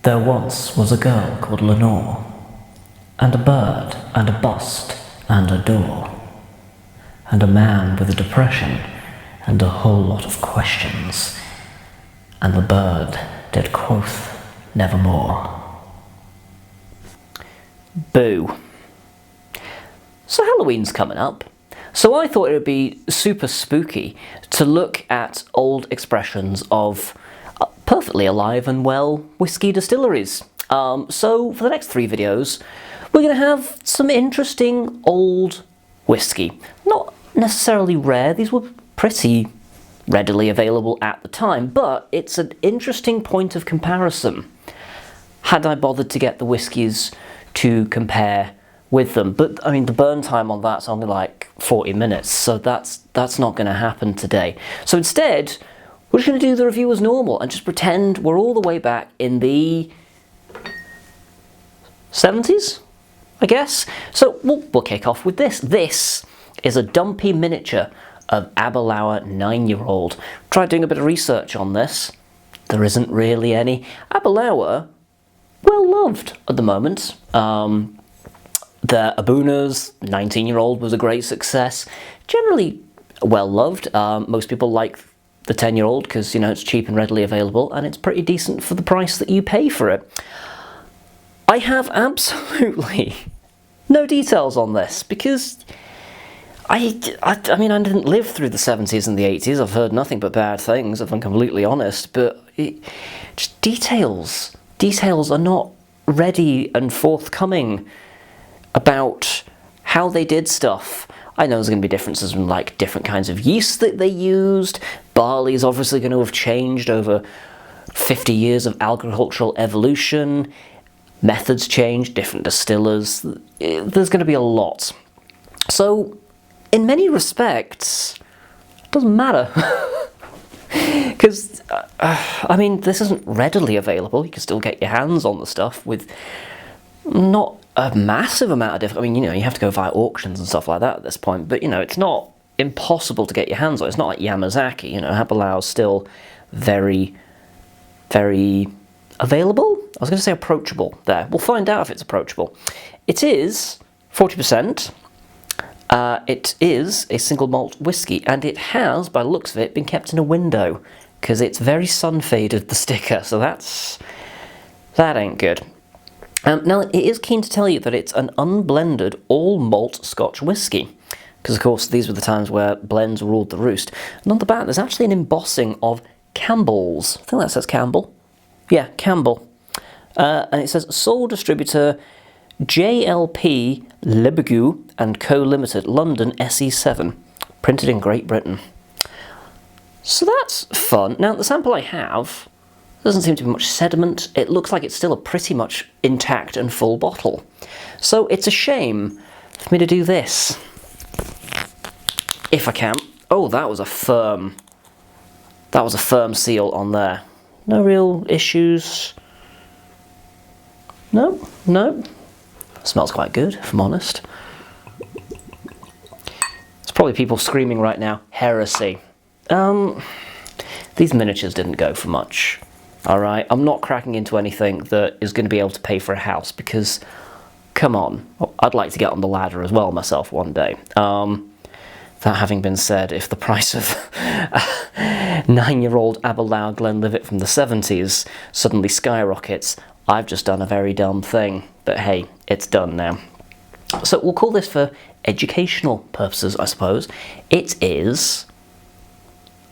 There once was a girl called Lenore, and a bird, and a bust, and a door, and a man with a depression, and a whole lot of questions, and the bird did quoth nevermore. Boo. So Halloween's coming up, so I thought it would be super spooky to look at old expressions of perfectly alive and well whiskey distilleries. So for the next 3 videos, we're going to have some interesting old whiskey. Not necessarily rare, these were pretty readily available at the time, but it's an interesting point of comparison. Had I bothered to get the whiskies to compare with them, but I mean the burn time on that's only like 40 minutes, so that's not going to happen today. So instead, we're just going to do the review as normal and just pretend we're all the way back in the 70's, I guess. So we'll kick off with this. This is a dumpy miniature of Aberlour 9-year-old. Tried doing a bit of research on this. There isn't really any. Aberlour, well loved at the moment. The Abuna's 19-year-old was a great success. Generally well loved. Most people like the 10-year-old because, you know, it's cheap and readily available, and it's pretty decent for the price that you pay for it. I have absolutely no details on this because I mean, I didn't live through the 70's and the 80's. I've heard nothing but bad things, if I'm completely honest, but just details are not ready and forthcoming about how they did stuff. I know there's going to be differences in like different kinds of yeast that they used. Barley is obviously going to have changed over 50 years of agricultural evolution. Methods change, different distillers. There's going to be a lot. So, in many respects, it doesn't matter. Because, I mean, this isn't readily available. You can still get your hands on the stuff with not a massive amount of difference. I mean, you know, you have to go via auctions and stuff like that at this point, but, you know, it's not impossible to get your hands on. It's not like Yamazaki, you know, Aberlour's still very, very available? I was going to say approachable there. We'll find out if it's approachable. It is 40%. It is a single malt whiskey, and it has, by the looks of it, been kept in a window because it's very sun-faded, the sticker, so that ain't good. Now, it is keen to tell you that it's an unblended all-malt Scotch whiskey, because, of course, these were the times where blends ruled the roost. And on the back, there's actually an embossing of Campbell's. I think that says Campbell. Yeah, Campbell. And it says sole distributor JLP Lebegu and Co Limited, London SE7, printed in Great Britain. So that's fun. Now, the sample I have doesn't seem to be much sediment. It looks like it's still a pretty much intact and full bottle. So it's a shame for me to do this. If I can. Oh, that was a firm seal on there. No real issues. No. Smells quite good, if I'm honest. There's probably people screaming right now, heresy. These miniatures didn't go for much. Alright, I'm not cracking into anything that is going to be able to pay for a house because, come on, I'd like to get on the ladder as well myself one day. That having been said, if the price of 9-year-old Aberlour Glenlivet from the 70's suddenly skyrockets, I've just done a very dumb thing. But hey, it's done now. So we'll call this for educational purposes, I suppose. It is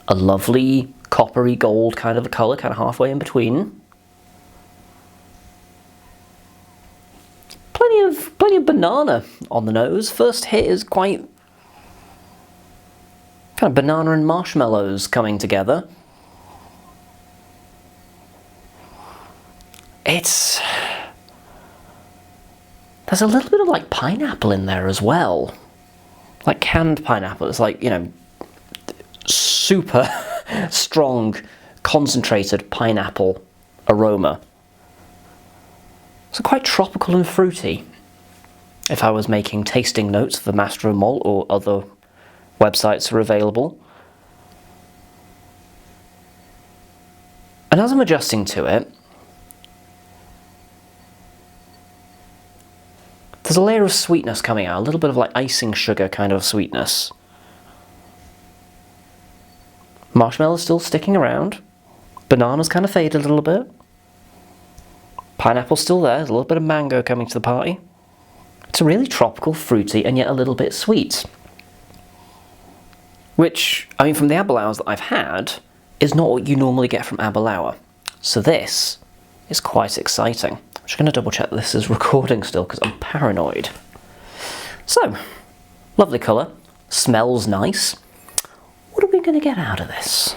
a lovely coppery gold kind of a colour, kind of halfway in between. Plenty of banana on the nose. First hit is quite kind of banana and marshmallows coming together. There's a little bit of like pineapple in there as well. Like canned pineapple. It's like, you know, super strong, concentrated pineapple aroma. So quite tropical and fruity. If I was making tasting notes for Master of Malt or other websites are available. And as I'm adjusting to it, there's a layer of sweetness coming out, a little bit of like icing sugar kind of sweetness. Marshmallow's still sticking around. Banana's kind of faded a little bit. Pineapple's still there, there's a little bit of mango coming to the party. It's a really tropical, fruity, and yet a little bit sweet. Which, I mean, from the Aberlours that I've had, is not what you normally get from Aberlour. So this is quite exciting. I'm just going to double check that this is recording still, because I'm paranoid. So, lovely colour, smells nice. What are we going to get out of this?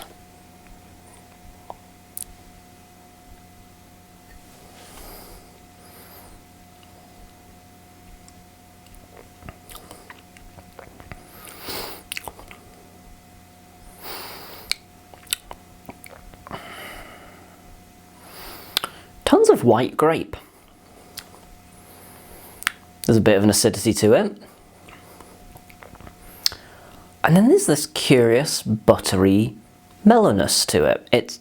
Tons of white grape. There's a bit of an acidity to it. And then there's this curious buttery mellowness to it. It's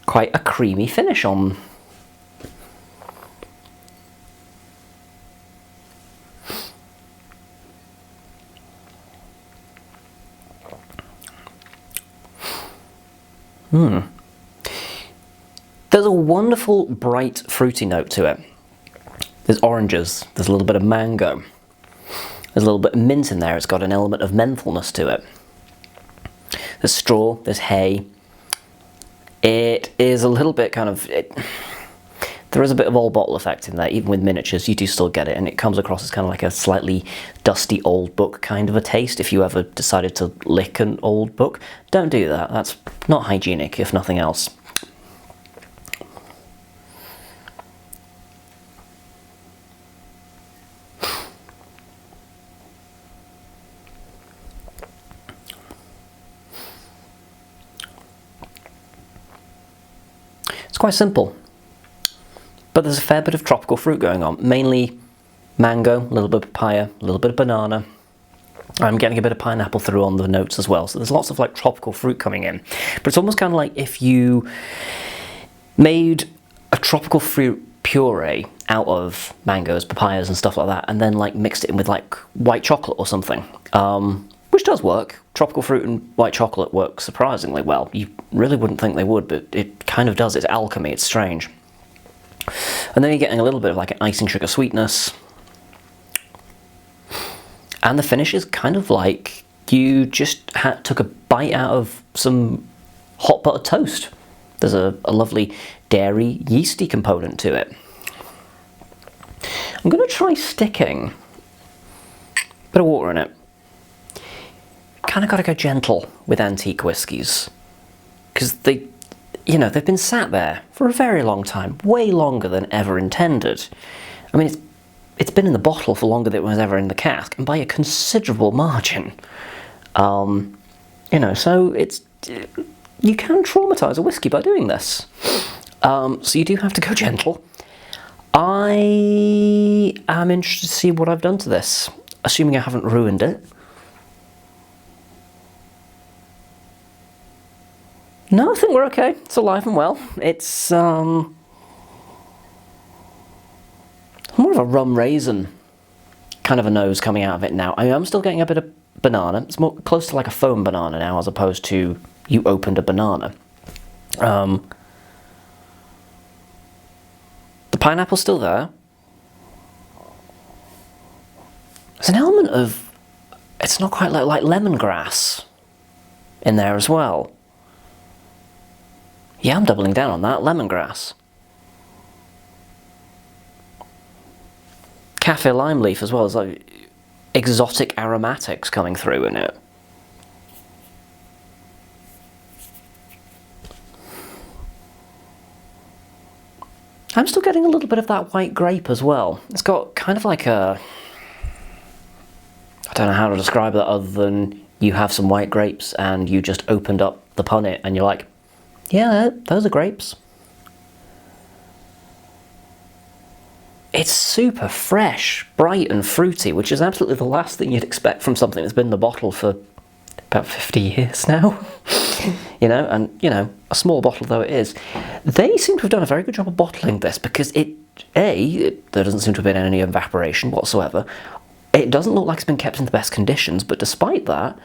quite a creamy finish on. There's a wonderful bright fruity note to it. There's oranges, there's a little bit of mango. There's a little bit of mint in there, it's got an element of menthalness to it. There's straw, there's hay. It is a little bit kind of... there is a bit of old bottle effect in there, even with miniatures, you do still get it, and it comes across as kind of like a slightly dusty old book kind of a taste. If you ever decided to lick an old book, don't do that, that's not hygienic, if nothing else. It's quite simple, but there's a fair bit of tropical fruit going on, mainly mango, a little bit of papaya, a little bit of banana. I'm getting a bit of pineapple through on the notes as well, so there's lots of like tropical fruit coming in. But it's almost kind of like if you made a tropical fruit puree out of mangoes, papayas and stuff like that, and then like mixed it in with like white chocolate or something, which does work. Tropical fruit and white chocolate work surprisingly well. You really wouldn't think they would, but it kind of does. It's alchemy, it's strange. And then you're getting a little bit of like an icing sugar sweetness. And the finish is kind of like you just took a bite out of some hot buttered toast. There's a lovely dairy, yeasty component to it. I'm going to try sticking a bit of water in it. Kind of got to go gentle with antique whiskies, because they, you know, they've been sat there for a very long time, way longer than ever intended. I mean, it's been in the bottle for longer than it was ever in the cask, and by a considerable margin. You know, so it's, you can traumatise a whiskey by doing this. So you do have to go gentle. I am interested to see what I've done to this, assuming I haven't ruined it. No, I think we're okay. It's alive and well. It's more of a rum raisin kind of a nose coming out of it now. I mean, I'm still getting a bit of banana. It's more close to like a foam banana now, as opposed to you opened a banana. The pineapple's still there. There's an element of, it's not quite like lemongrass in there as well. Yeah, I'm doubling down on that, lemongrass. Cafe lime leaf as well, there's like exotic aromatics coming through in it. I'm still getting a little bit of that white grape as well. It's got kind of like a, I don't know how to describe that other than you have some white grapes and you just opened up the punnet and you're like, yeah, those are grapes. It's super fresh, bright and fruity, which is absolutely the last thing you'd expect from something that's been in the bottle for about 50 years now. you know, and, you know, a small bottle though it is. They seem to have done a very good job of bottling this, because there doesn't seem to have been any evaporation whatsoever. It doesn't look like it's been kept in the best conditions, but despite that,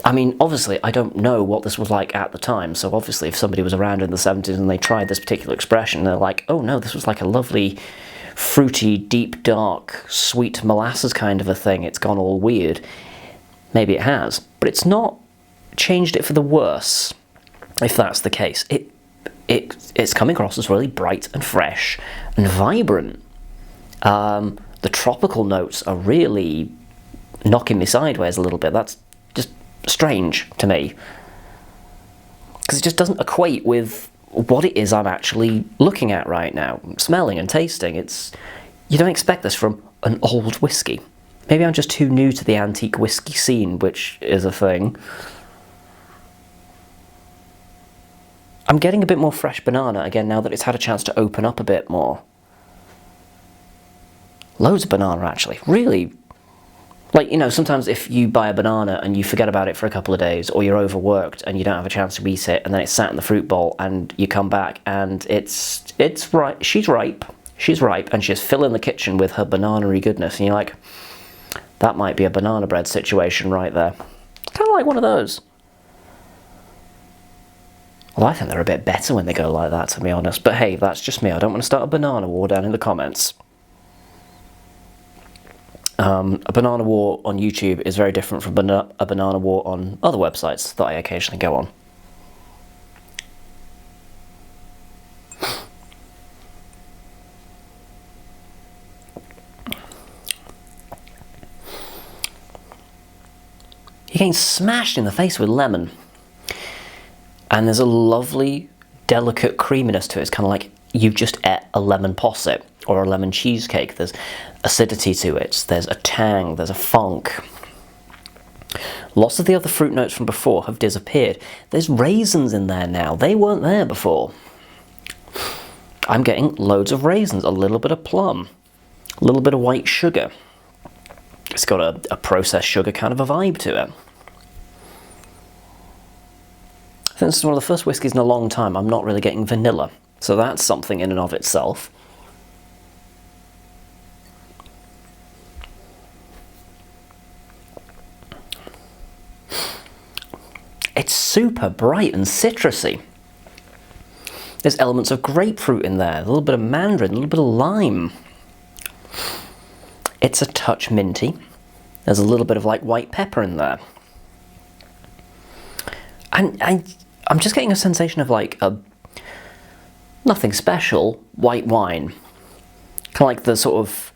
I mean, obviously, I don't know what this was like at the time, so obviously if somebody was around in the 70s and they tried this particular expression, they're like, oh no, this was like a lovely, fruity, deep, dark, sweet molasses kind of a thing, it's gone all weird. Maybe it has, but it's not changed it for the worse, if that's the case. It's coming across as really bright and fresh and vibrant. The tropical notes are really knocking me sideways a little bit. That's just strange to me, because it just doesn't equate with what it is I'm actually looking at right now, smelling and tasting. You don't expect this from an old whiskey. Maybe I'm just too new to the antique whiskey scene, which is a thing. I'm getting a bit more fresh banana again now that it's had a chance to open up a bit more. Loads of banana, actually. Really. Like, you know, sometimes if you buy a banana and you forget about it for a couple of days, or you're overworked and you don't have a chance to eat it, and then it's sat in the fruit bowl, and you come back and it's right. She's ripe, and she's filling the kitchen with her banana-y goodness, and you're like, that might be a banana bread situation right there. Kind of like one of those. Well, I think they're a bit better when they go like that, to be honest. But hey, that's just me. I don't want to start a banana war down in the comments. A banana war on YouTube is very different from a banana war on other websites that I occasionally go on. You're getting smashed in the face with lemon. And there's a lovely, delicate creaminess to it. It's kind of like you've just ate a lemon posset or a lemon cheesecake. There's acidity to it, there's a tang, there's a funk. Lots of the other fruit notes from before have disappeared. There's raisins in there now. They weren't there before. I'm getting loads of raisins, a little bit of plum, a little bit of white sugar. It's got a processed sugar kind of a vibe to it. I think this is one of the first whiskies in a long time I'm not really getting vanilla, so that's something in and of itself. It's super bright and citrusy. There's elements of grapefruit in there, a little bit of mandarin, a little bit of lime. It's a touch minty. There's a little bit of like white pepper in there. And I'm just getting a sensation of like a nothing special white wine. Kind of like the sort of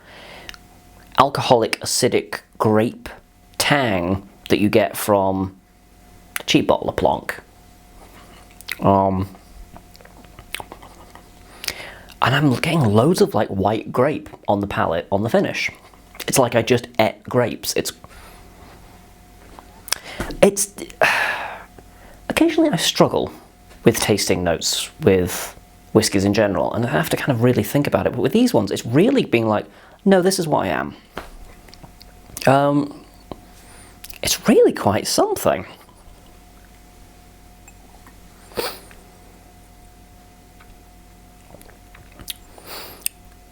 alcoholic, acidic grape tang that you get from a cheap bottle of Plonk. And I'm getting loads of like white grape on the palate, on the finish. It's like I just ate grapes. It's occasionally I struggle with tasting notes with whiskies in general, and I have to kind of really think about it. But with these ones, it's really being like, no, this is what I am. It's really quite something.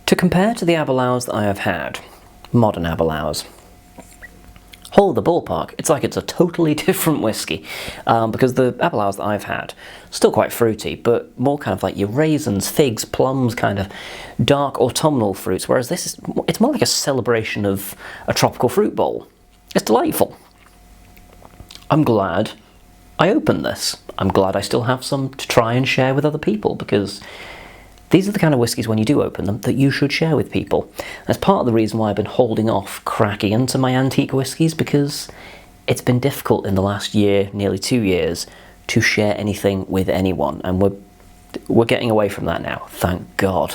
To compare to the Aberlours that I have had, modern Aberlours, whole of the ballpark, it's like it's a totally different whiskey, because the Aberlours that I've had, still quite fruity, but more kind of like your raisins, figs, plums, kind of dark autumnal fruits, whereas it's more like a celebration of a tropical fruit bowl. It's delightful. I'm glad I opened this. I'm glad I still have some to try and share with other people, because these are the kind of whiskies, when you do open them, that you should share with people. That's part of the reason why I've been holding off cracking into my antique whiskies, because it's been difficult in the last year, nearly 2 years, to share anything with anyone. And we're getting away from that now, thank God.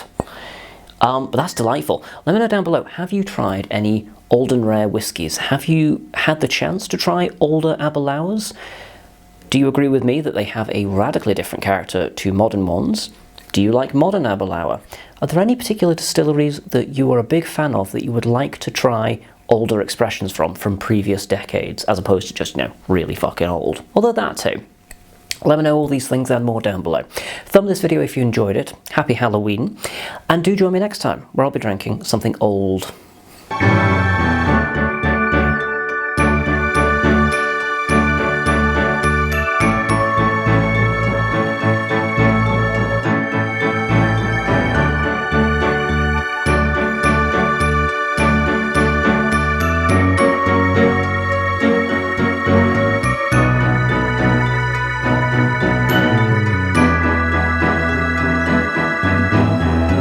But that's delightful. Let me know down below, have you tried any old and rare whiskies? Have you had the chance to try older Aberlours? Do you agree with me that they have a radically different character to modern ones? Do you like modern Aberlour? Are there any particular distilleries that you are a big fan of that you would like to try older expressions from previous decades, as opposed to just, you know, really fucking old. Although that too. Let me know all these things and more down below. Thumb this video if you enjoyed it. Happy Halloween. And do join me next time, where I'll be drinking something old.